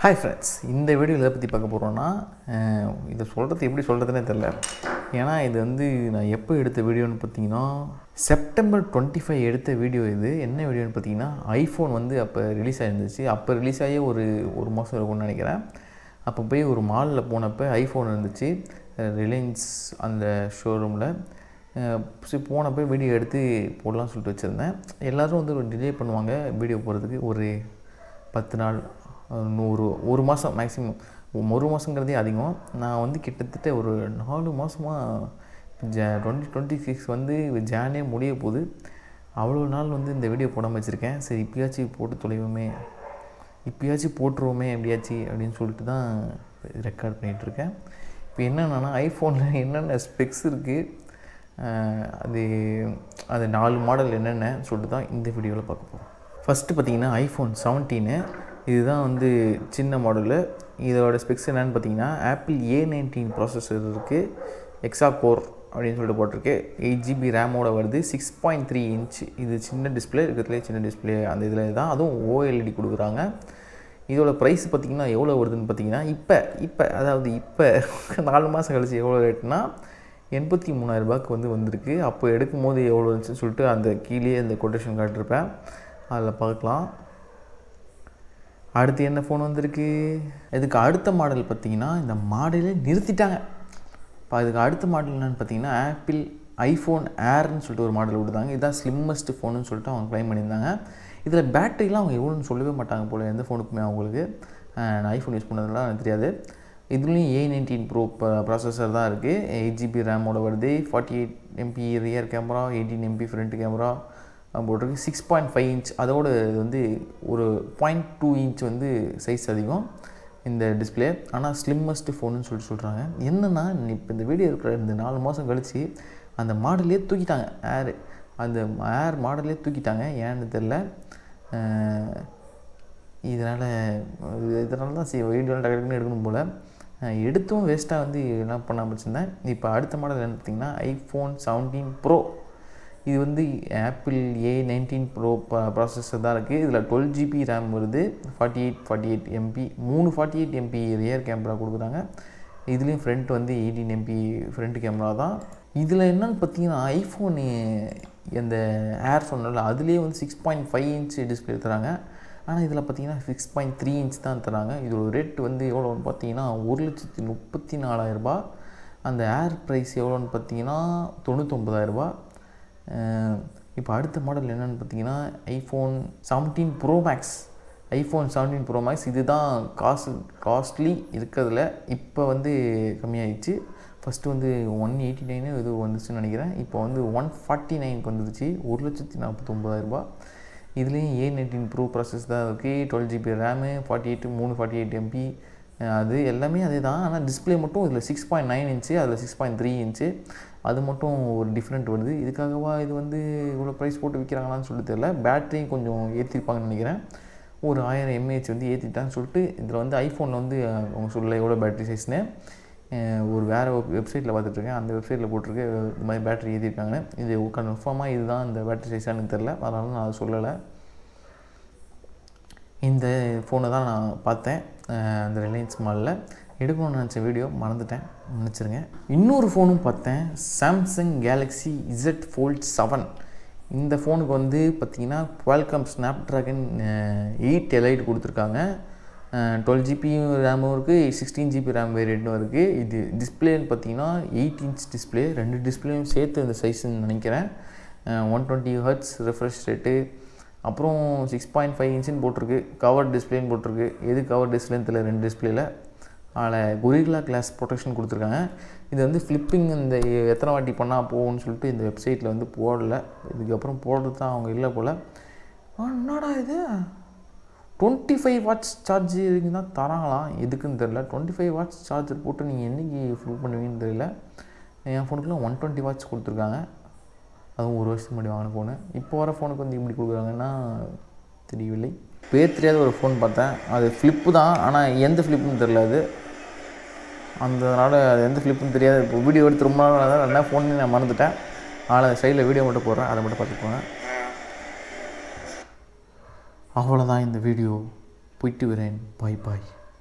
Hi friends, இந்த video எதை பற்றி பார்க்க போகிறோன்னா, இதை சொல்கிறது எப்படி சொல்கிறதுனே தெரில. ஏன்னா இது வந்து நான் எப்போ எடுத்த வீடியோன்னு பார்த்தீங்கன்னா செப்டம்பர் 25 எடுத்த வீடியோ. இது என்ன வீடியோன்னு பார்த்தீங்கன்னா, ஐஃபோன் வந்து அப்போ ரிலீஸ் ஆகிருந்துச்சு. அப்போ ரிலீஸ் ஆகி ஒரு மாதம் இருக்கும்னு நினைக்கிறேன். அப்போ போய் ஒரு மாலில் போனப்போ ஐஃபோன் இருந்துச்சு ரிலையன்ஸ் அந்த ஷோரூமில். போனப்போ வீடியோ எடுத்து போடலாம்னு சொல்லிட்டு வச்சுருந்தேன். எல்லோரும் வந்து ஒரு டிலே பண்ணுவாங்க வீடியோ போடுறதுக்கு. ஒரு 10 நாள், ஒரு மாதம் மேக்ஸிமம். ஒரு மாதங்கிறதே அதிகம். நான் வந்து கிட்டத்தட்ட ஒரு 4 மாதமாக 2026 வந்து ஜானே முடிய போகுது. அவ்வளோ நாள் வந்து இந்த வீடியோ போடாமல் வச்சுருக்கேன். சரி, இப்போயாச்சும் போட்டு தொலைவோமே, இப்போயாச்சும் போட்டுருவோமே எப்படியாச்சும் அப்படின்னு சொல்லிட்டு தான் ரெக்கார்ட் பண்ணிகிட்ருக்கேன். இப்போ என்னென்னா, ஐஃபோனில் என்னென்ன ஸ்பெக்ஸ் இருக்குது, அது 4 மாடல் என்னென்ன சொல்லிட்டு தான் இந்த வீடியோவில் பார்க்க போகிறோம். ஃபஸ்ட்டு பார்த்திங்கன்னா ஐஃபோன் 17. இதுதான் வந்து சின்ன மாடலு. இதோட ஸ்பெக்ஸ் என்னென்னு பார்த்தீங்கன்னா, ஆப்பிள் A19 ப்ராசஸர் இருக்குது, எக்ஸா கோர் அப்படின்னு சொல்லிட்டு போட்டிருக்கு. 8GB ரேமோட வருது, 6.3 இன்ச். இது சின்ன டிஸ்பிளே, இருக்கிறதுலே சின்ன டிஸ்பிளே அந்த இதில் தான். அதுவும் OLED கொடுக்குறாங்க. இதோட ப்ரைஸ் பார்த்திங்கன்னா எவ்வளோ வருதுன்னு பார்த்தீங்கன்னா, இப்போ 4 மாதம் கழிச்சு எவ்வளோ ரேட்னா 83,000 வந்து வந்திருக்கு. அப்போ எடுக்கும்போது எவ்வளோ இருந்துச்சுன்னு சொல்லிட்டு அந்த கீழே அந்த கொட்டேஷன் காட்டிருப்பேன், அதில் பார்க்கலாம். அடுத்து என்ன ஃபோன் வந்திருக்கு, இதுக்கு அடுத்த மாடல் பார்த்திங்கன்னா இந்த மாடலே நிறுத்திட்டாங்க. இப்போ அதுக்கு அடுத்த மாடல் என்னென்னு பார்த்தீங்கன்னா, ஆப்பிள் ஐஃபோன் ஏர்னு சொல்லிட்டு ஒரு மாடல் கொடுத்தாங்க. இதுதான் ஸ்லிம்மஸ்ட் ஃபோனுன்னு சொல்லிட்டு அவங்க க்ளைம் பண்ணியிருந்தாங்க. இதில் பேட்டரிலாம் அவங்க எவ்வளோன்னு சொல்லவே மாட்டாங்க போல் எந்த ஃபோனுக்குமே. அவங்களுக்கு நான் ஐஃபோன் யூஸ் பண்ணதெல்லாம் எனக்கு தெரியாது. இதுலேயும் A19 ப்ரோ ப்ராசஸர் தான் இருக்குது. 8GB ரேமோட வருது, 48 MP rear camera, 18 MP front camera போட்டிருக்கு. 6.5 இன்ச். அதோடு வந்து ஒரு 0.2 இன்ச் வந்து சைஸ் அதிகம் இந்த டிஸ்பிளே. ஆனால் ஸ்லிம்மஸ்ட் ஃபோனுன்னு சொல்கிறாங்க. என்னென்னா, இப்போ இந்த வீடியோ இருக்கிற இந்த 4 மாதம் கழித்து அந்த மாடலே தூக்கிட்டாங்க. அந்த ஏர் மாடலே தூக்கிட்டாங்க. ஏன்னு தெரில. இதனால் தான் வீடியோவில் டக்குன்னு எடுக்கணும் போல். எடுத்தும் வேஸ்ட்டாக வந்து என்ன பண்ணாமல் வச்சுருந்தேன். இப்போ அடுத்த மாடல் என்னென்னு பார்த்திங்கன்னா, ஐஃபோன் 17 ப்ரோ. இது வந்து ஆப்பிள் A19 ப்ரோ ப்ராசஸர் தான் இருக்குது. இதில் 12GB ரேம் வருது, 48 MP, 48 MP ரியர் கேமரா கொடுக்குறாங்க. இதுலேயும் ஃப்ரண்ட் வந்து 18 MP ஃப்ரண்ட் கேமரா தான். இதில் என்னென்னு பார்த்தீங்கன்னா, ஐஃபோனு இந்த ஏர் சொன்னால அதுலேயே வந்து 6.5 இன்ச் டிஸ்பிளே தராங்க. ஆனால் இதில் பார்த்தீங்கன்னா 6.3 இன்ச் தான் தராங்க. இதோட ரேட் வந்து எவ்வளோன்னு பார்த்தீங்கன்னா 1,34,000. அந்த ஏர் ப்ரைஸ் எவ்வளோன்னு பார்த்தீங்கன்னா 99,000. இப்போ அடுத்த மாடல் என்னென்னு பார்த்தீங்கன்னா, iPhone 17 pro max. IPhone 17 pro max இது தான் காஸ்ட்லி இருக்கிறதுல. இப்போ வந்து கம்மியாகிடுச்சு. ஃபஸ்ட்டு வந்து 189 இது வந்துச்சுன்னு நினைக்கிறேன். இப்போ வந்து 149க்கு வந்துடுச்சு, 1,49,000. இதுலேயும் A19 ப்ரோ ப்ராசஸ் தான் இருக்குது. 12GB RAM, 48 MP. அது எல்லாமே அதே தான். ஆனால் டிஸ்பிளே மட்டும் இதில் 6.9 இன்ச்சு, அதில் 6.3 இன்ச்சு. அது மட்டும் ஒரு டிஃப்ரெண்ட் வருது. இதுக்காகவா இது வந்து இவ்வளோ ப்ரைஸ் போட்டு விற்கிறாங்களான்னு சொல்லிட்டு தெரியல. பேட்டரியும் கொஞ்சம் ஏற்றிருப்பாங்கன்னு நினைக்கிறேன். ஒரு 1000 mAh வந்து ஏற்றிட்டான்னு சொல்லிட்டு. இதில் வந்து ஐஃபோனில் வந்து அவங்க சொல்லலை எவ்வளோ பேட்டரி சைஸ்னு. ஒரு வேறு வெப்சைட்டில் பார்த்துட்ருக்கேன். அந்த வெப்சைட்டில் போட்டிருக்கு இந்த மாதிரி பேட்டரி ஏற்றிருக்காங்கன்னு. இது கன்ஃபார்மாக இதுதான் இந்த பேட்டரி சைஸானு தெரில, அதனால நான் அதை சொல்லலை. இந்த ஃபோனை தான் நான் பார்த்தேன் அந்த ரிலையன்ஸ் மாலில். எடுக்கணும்னு நினச்ச வீடியோ மன்னிச்சிருங்க. இன்னொரு ஃபோனும் பார்த்தேன், சாம்சங் கேலக்ஸி Z Fold 7. இந்த ஃபோனுக்கு வந்து பார்த்திங்கன்னா குவால்காம் ஸ்னாப்ட்ராகன் 8 எலைட் கொடுத்துருக்காங்க. 12GB ரேமும் இருக்குது, 16GB ரேம் வேரியண்ட்டும் இருக்குது. இது டிஸ்பிளேன்னு பார்த்தீங்கன்னா 8 இன்ச் டிஸ்பிளே. 2 டிஸ்பிளேயும் சேர்த்து இந்த சைஸ்ன்னு நினைக்கிறேன். 120 Hz ரெஃப்ரெஷ் ரேட்டு. அப்புறம் 6.5 இன்ச்சுன்னு போட்டிருக்கு. கவர் டிஸ்பிளேன்னு போட்டிருக்கு. எது கவர் டிஸ்பிளேன்னு தெரியல 2 டிஸ்பிளேயில். அதில் கொரில்லா கிளாஸ் ப்ரொடெக்ஷன் கொடுத்துருக்காங்க. இது வந்து ஃப்ளிப்பிங் இந்த எத்தனை வாட்டி பண்ணால் போகும்னு சொல்லிட்டு இந்த வெப்சைட்டில் வந்து போடலை. இதுக்கப்புறம் போடுறது தான் அவங்க இல்லை போல். என்னடா இது 25 வாட்ஸ் சார்ஜர் தான் தராங்களாம். எதுக்குன்னு தெரில. 25 வாட்ஸ் சார்ஜர் போட்டு நீங்கள் என்றைக்கு ஃபில் பண்ணுவீங்கன்னு தெரியல. என் ஃபோனுக்குலாம் 120 வாட்ஸ் கொடுத்துருக்காங்க. அதுவும் ஒரு வருஷத்துக்கு முன்னாடி வாங்கின ஃபோனு. இப்போ வர ஃபோனுக்கு வந்து இப்படி கொடுக்குறாங்கன்னா தெரியவில்லை. பேர் தெரியாத ஒரு ஃபோன் பார்த்தேன். அது ஃப்ளிப்பு தான், ஆனால் எந்த ஃப்ளிப்புன்னு தெரில. அது அதனால் அது எந்த ஃப்ளிப்புன்னு தெரியாது. இப்போ வீடியோ எடுத்து ரொம்ப நாள் என்ன ஃபோன்னு நான் மறந்துட்டேன். அதனால் சைடில் வீடியோ மட்டும் போடுறேன், அதை மட்டும் பார்த்துக்கோங்க. அவ்வளோதான் இந்த வீடியோ. போயிட்டு வரேன். பாய்.